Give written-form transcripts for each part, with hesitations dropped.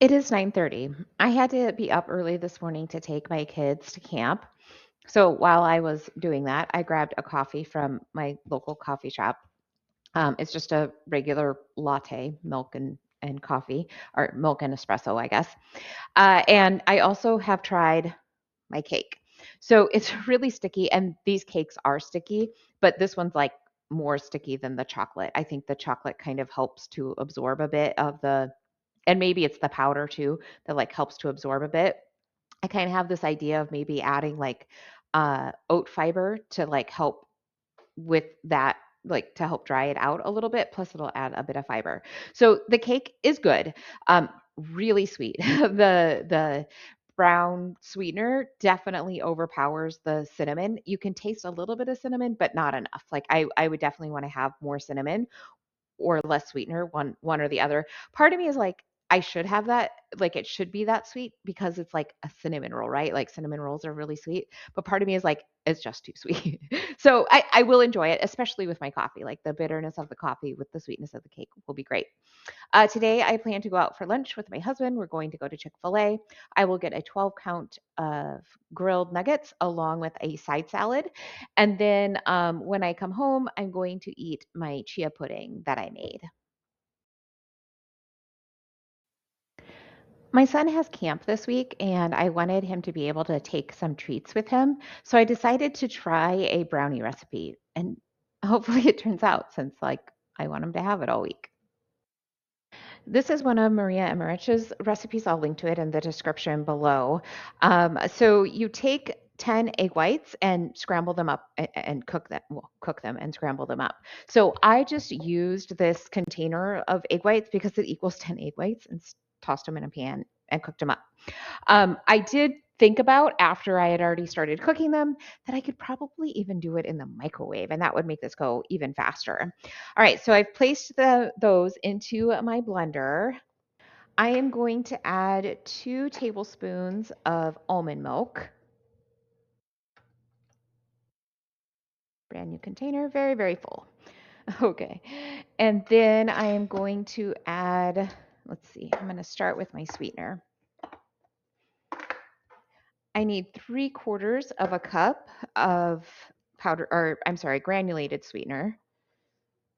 It is 9:30. I had to be up early this morning to take my kids to camp. So while I was doing that, I grabbed a coffee from my local coffee shop. It's just a regular latte, milk and coffee, or milk and espresso, I guess. And I also have tried my cake. So it's really sticky, and these cakes are sticky, but this one's like more sticky than the chocolate. I think the chocolate kind of helps to absorb a bit of the, and maybe it's the powder too that like helps to absorb a bit. I kind of have this idea of maybe adding like oat fiber to like help with that, like to help dry it out a little bit. Plus, it'll add a bit of fiber. So the cake is good, really sweet. The brown sweetener definitely overpowers the cinnamon. You can taste a little bit of cinnamon, but not enough. Like I would definitely want to have more cinnamon or less sweetener, one or the other. Part of me is like, I should have that, like it should be that sweet because it's like a cinnamon roll, right? Like cinnamon rolls are really sweet. But part of me is like, it's just too sweet. So I will enjoy it, especially with my coffee. Like the bitterness of the coffee with the sweetness of the cake will be great. Today, I plan to go out for lunch with my husband. We're going to go to Chick-fil-A. I will get a 12 count of grilled nuggets along with a side salad. And then when I come home, I'm going to eat my chia pudding that I made. My son has camp this week, and I wanted him to be able to take some treats with him. So I decided to try a brownie recipe, and hopefully it turns out since like I want him to have it all week. This is one of Maria Emmerich's recipes. I'll link to it in the description below. So you take 10 egg whites and scramble them up and cook them, well, cook them and scramble them up. So I just used this container of egg whites because it equals 10 egg whites and tossed them in a pan and cooked them up. I did think about after I had already started cooking them that I could probably even do it in the microwave, and that would make this go even faster. All right, so I've placed those into my blender. I am going to add 2 tablespoons of almond milk. Brand new container, very, very full. Okay, and then I am going to add, let's see, I'm going to start with my sweetener. I need 3/4 of a cup of powder, or I'm sorry, granulated sweetener.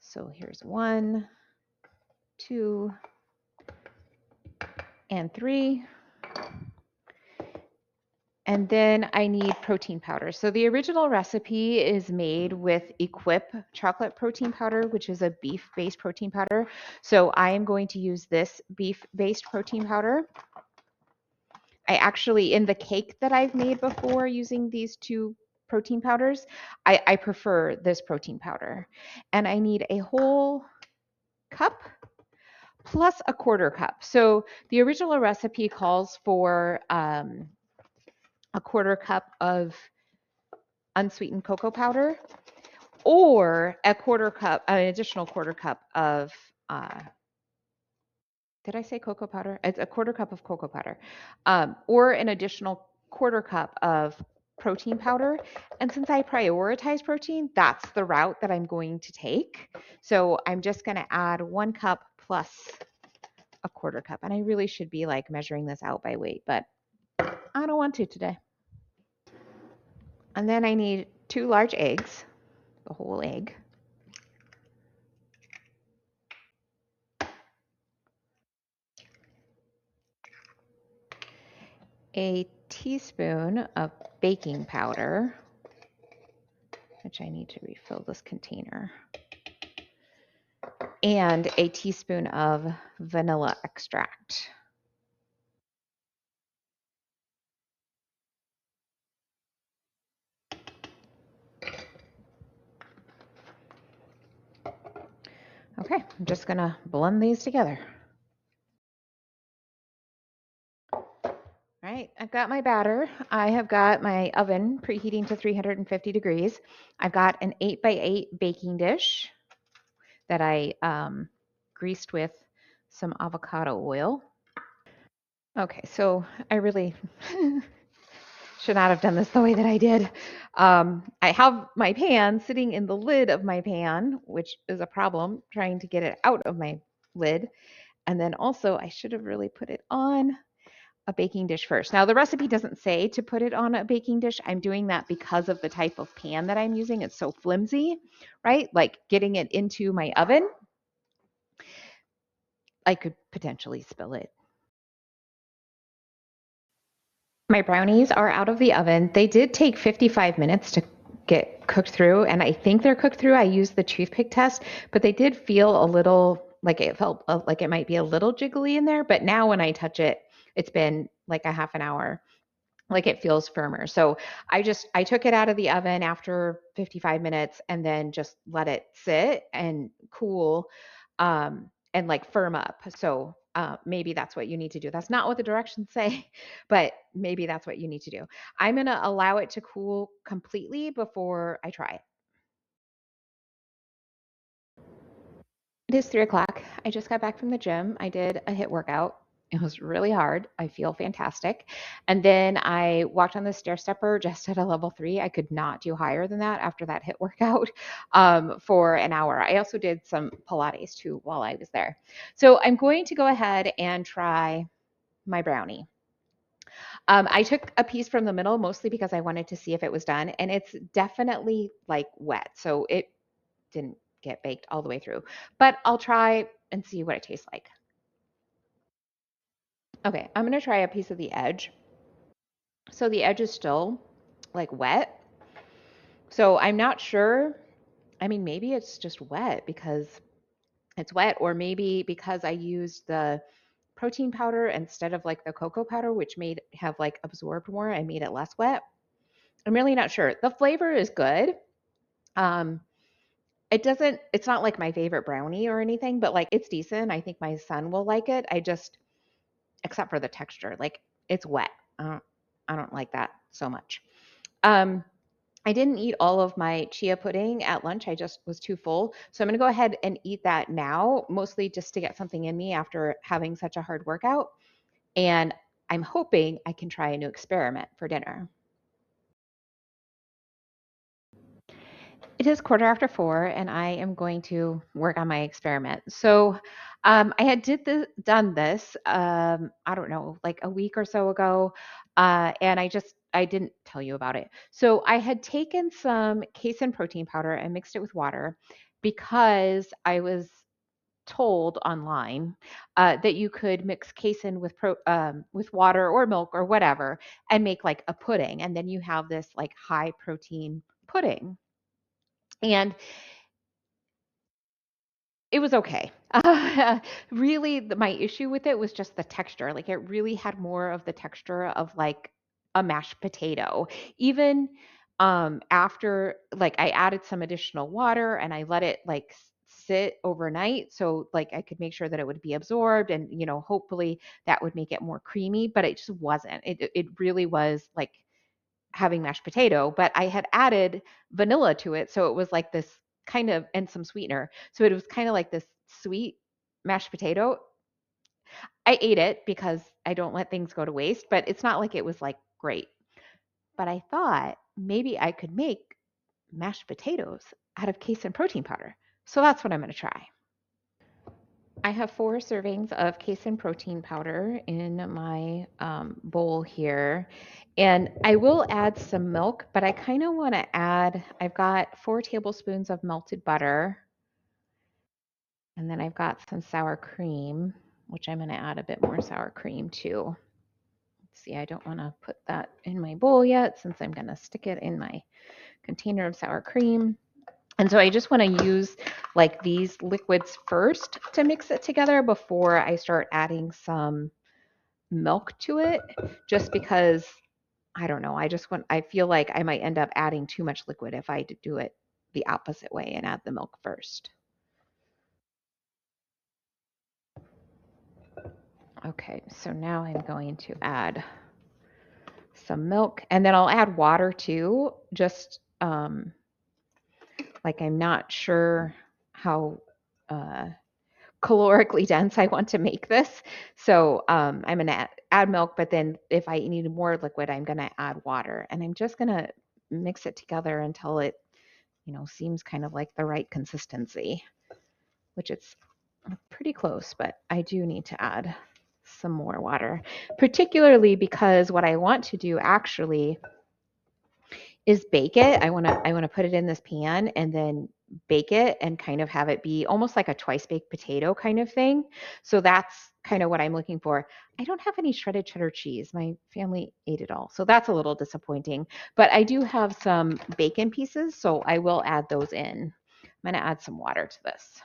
So here's 1, 2, and 3. And then I need protein powder. So the original recipe is made with Equip chocolate protein powder, which is a beef-based protein powder. So I am going to use this beef-based protein powder. I actually, in the cake that I've made before using these 2 protein powders, I prefer this protein powder. And I need a whole cup plus a 1/4 cup. So the original recipe calls for a 1/4 cup of unsweetened cocoa powder or a 1/4 cup, an additional 1/4 cup of, did I say cocoa powder? It's a 1/4 cup of cocoa powder, or an additional 1/4 cup of protein powder. And since I prioritize protein, that's the route that I'm going to take. So I'm just going to add 1 cup plus a 1/4 cup. And I really should be like measuring this out by weight, but I don't want to today. And then I need 2 large eggs, the whole egg. A teaspoon of baking powder, which I need to refill this container, and a teaspoon of vanilla extract. Okay, I'm just gonna blend these together. All right, I've got my batter. I have got my oven preheating to 350 degrees. I've got an 8x8 baking dish that I greased with some avocado oil. Okay, so I really should not have done this the way that I did. I have my pan sitting in the lid of my pan, which is a problem trying to get it out of my lid. And then also, I should have really put it on a baking dish first. Now, the recipe doesn't say to put it on a baking dish. I'm doing that because of the type of pan that I'm using. It's so flimsy, right? Like getting it into my oven, I could potentially spill it. My brownies are out of the oven. They did take 55 minutes to get cooked through, and I think they're cooked through. I used the toothpick test, but they did feel a little like it felt like it might be a little jiggly in there. But now when I touch it, it's been like a half an hour, like it feels firmer. So I took it out of the oven after 55 minutes and then just let it sit and cool, and like firm up. So maybe that's what you need to do. That's not what the directions say, but maybe that's what you need to do. I'm gonna allow it to cool completely before I try it. It is 3 o'clock. I just got back from the gym. I did a hit workout. It was really hard. I feel fantastic. And then I walked on the stair stepper just at a level 3. I could not do higher than that after that hit workout for an hour. I also did some Pilates too while I was there. So I'm going to go ahead and try my brownie. I took a piece from the middle mostly because I wanted to see if it was done, and it's definitely like wet. So it didn't get baked all the way through, but I'll try and see what it tastes like. Okay, I'm gonna try a piece of the edge. So the edge is still like wet. So I'm not sure. I mean, maybe it's just wet because it's wet, or maybe because I used the protein powder instead of like the cocoa powder, which made have like absorbed more and made it less wet. I'm really not sure. The flavor is good. Um, it's not like my favorite brownie or anything, but like it's decent. I think my son will like it. Except for the texture, like it's wet. I don't like that so much. Um, I didn't eat all of my chia pudding at lunch. I just was too full. So I'm going to go ahead and eat that now, mostly just to get something in me after having such a hard workout. And I'm hoping I can try a new experiment for dinner. It is 4:15, and I am going to work on my experiment. So, I had done this, I don't know, like a week or so ago, and I didn't tell you about it. So I had taken some casein protein powder and mixed it with water because I was told online that you could mix casein with water or milk or whatever and make like a pudding, and then you have this like high protein pudding. And it was okay. Really, my issue with it was just the texture. Like, it really had more of the texture of like a mashed potato. Even after, like, I added some additional water and I let it like sit overnight so like I could make sure that it would be absorbed, and hopefully that would make it more creamy, but it just wasn't. It really was like having mashed potato, but I had added vanilla to it. So it was like this kind of, and some sweetener. So it was kind of like this sweet mashed potato. I ate it because I don't let things go to waste, but it's not like it was like great. But I thought maybe I could make mashed potatoes out of casein protein powder. So that's what I'm going to try. I have 4 servings of casein protein powder in my bowl here. And I will add some milk, but I kind of want to I've got 4 tablespoons of melted butter, and then I've got some sour cream, which I'm going to add a bit more sour cream too. Let's see, I don't want to put that in my bowl yet since I'm going to stick it in my container of sour cream. And so I just want to use like these liquids first to mix it together before I start adding some milk to it, just because I don't know. I feel like I might end up adding too much liquid if I do it the opposite way and add the milk first. Okay, so now I'm going to add some milk, and then I'll add water too, just like I'm not sure how uh, calorically dense I want to make this. So I'm going to add milk, but then if I need more liquid, I'm going to add water. And I'm just going to mix it together until it, seems kind of like the right consistency, which it's Pretty close, but I do need to add some more water, particularly because what I want to do actually is bake it. I want to put it in this pan and then bake it and kind of have it be almost like a twice baked potato kind of thing. So that's kind of what I'm looking for. I don't have any shredded cheddar cheese. My family ate it all. So that's a little disappointing. But I do have some bacon pieces, so I will add those in. I'm going to add some water to this.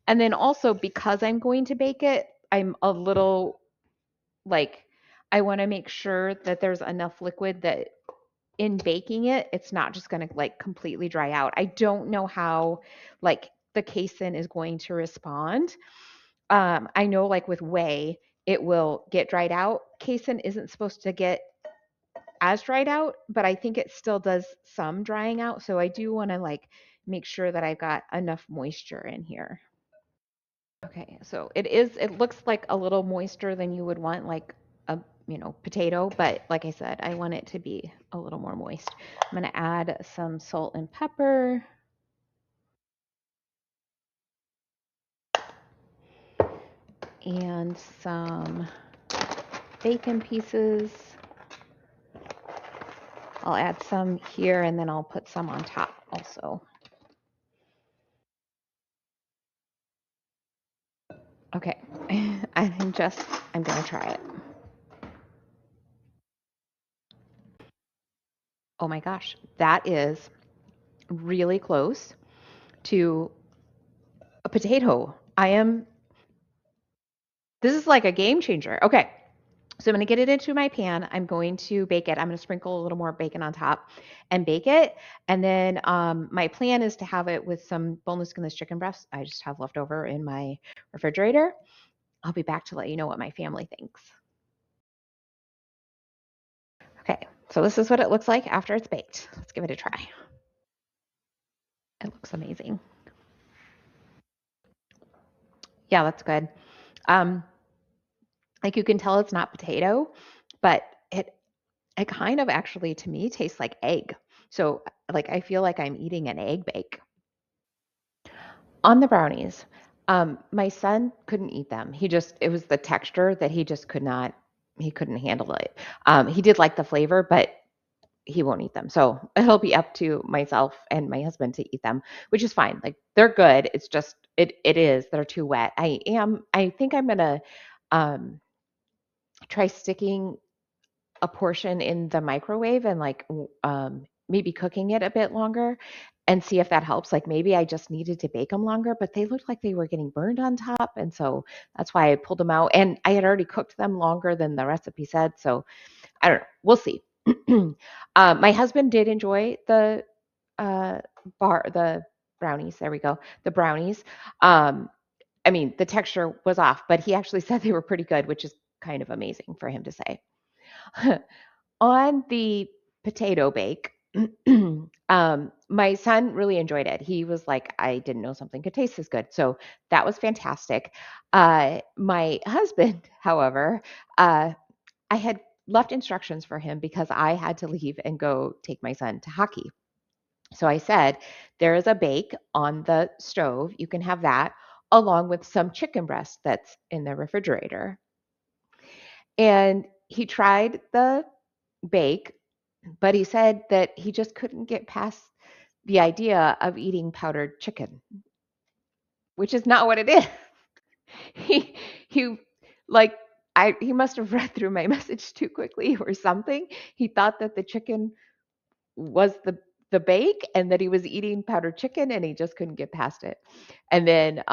And then also because I'm going to bake it, I'm a little like I want to make sure that there's enough liquid that in baking it, it's not just going to like completely dry out. I don't know how like the casein is going to respond. I know like with whey, it will get dried out. Casein isn't supposed to get as dried out, but I think it still does some drying out. So I do want to like make sure that I've got enough moisture in here. Okay, so it looks like a little moister than you would want like a, potato, but like I said, I want it to be a little more moist. I'm going to add some salt and pepper and some bacon pieces. I'll add some here and then I'll put some on top also. Okay, I'm going to try it. Oh my gosh, that is really close to a potato. This is like a game changer. Okay, so I'm going to get it into my pan. I'm going to bake it. I'm going to sprinkle a little more bacon on top and bake it. And then my plan is to have it with some boneless skinless chicken breasts I just have left over in my refrigerator. I'll be back to let you know what my family thinks. Okay, so this is what it looks like after it's baked. Let's give it a try. It looks amazing. Yeah, that's good. Um, like you can tell it's not potato, but it kind of actually to me tastes like egg. So like I feel like I'm eating an egg bake. On the brownies, my son couldn't eat them. It was the texture that he couldn't handle it. He did like the flavor, but he won't eat them. So it'll be up to myself and my husband to eat them, which is fine. Like they're good. It's just, they're too wet. I think I'm going to um, try sticking a portion in the microwave and like maybe cooking it a bit longer and see if that helps. Like maybe I just needed to bake them longer, but they looked like they were getting burned on top. And so that's why I pulled them out. And I had already cooked them longer than the recipe said. So I don't know. We'll see. My husband did enjoy uh, the brownies. There we go. The brownies. Um, I mean, the texture was off, but he actually said they were pretty good, which is kind of amazing for him to say. On the potato bake, my son really enjoyed it. He was like, I didn't know something could taste this good. So that was fantastic. My husband, however, I had left instructions for him because I had to leave and go take my son to hockey. So I said, there is a bake on the stove. You can have that along with some chicken breast that's in the refrigerator. And he tried the bake, but he said that he just couldn't get past the idea of eating powdered chicken, which is not what it is. He he like he must have read through my message too quickly or something. He thought that the chicken was the bake and that he was eating powdered chicken and he just couldn't get past it. And then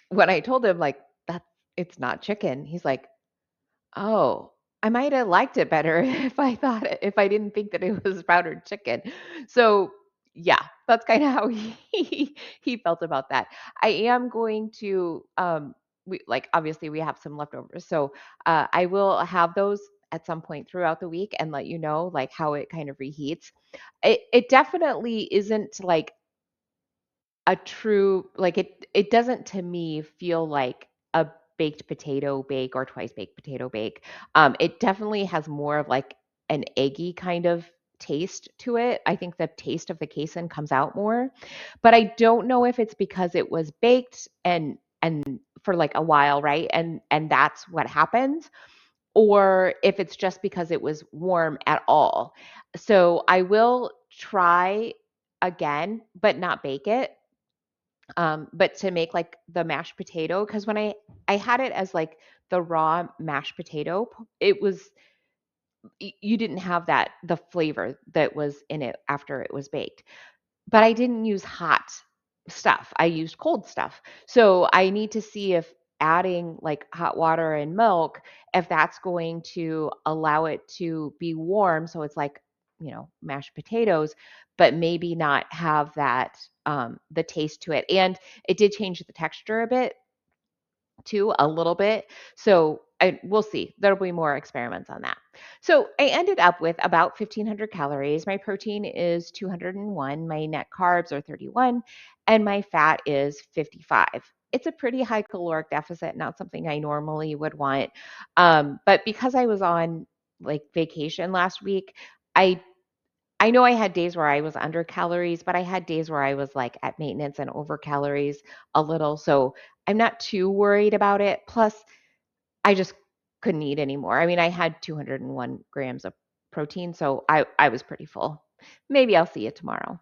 when I told him like that it's not chicken, he's like, oh, I might have liked it better if I didn't think that it was powdered chicken. So, yeah, that's kinda how he felt about that. I am going to, obviously, we have some leftovers, so, I will have those at some point throughout the week and let you know, like, how it kind of reheats. It definitely isn't, like, a true like, it doesn't to me feel like a baked potato bake or twice baked potato bake. It definitely has more of, like, an eggy kind of taste to it. I think the taste of the casein comes out more, but I don't know if it's because it was baked and and for like a while, right? And that's what happens, or if it's just because it was warm at all. So I will try again, but not bake it. But to make like the mashed potato, because when I had it as like the raw mashed potato, it was you didn't have the flavor that was in it after it was baked. But I didn't use hot stuff. I used cold stuff. So I need to see if adding like hot water and milk, if that's going to allow it to be warm. So it's like, mashed potatoes, but maybe not have that, the taste to it. And it did change the texture a bit too, a little bit. So we'll see. There'll be more experiments on that. So I ended up with about 1,500 calories. My protein is 201. My net carbs are 31, and my fat is 55. It's a pretty high caloric deficit, not something I normally would want. But because I was on like vacation last week, I I know I had days where I was under calories, but I had days where I was like at maintenance and over calories a little. So I'm not too worried about it. Plus, I just couldn't eat anymore. I mean, I had 201 grams of protein, so I was pretty full. Maybe I'll see you tomorrow.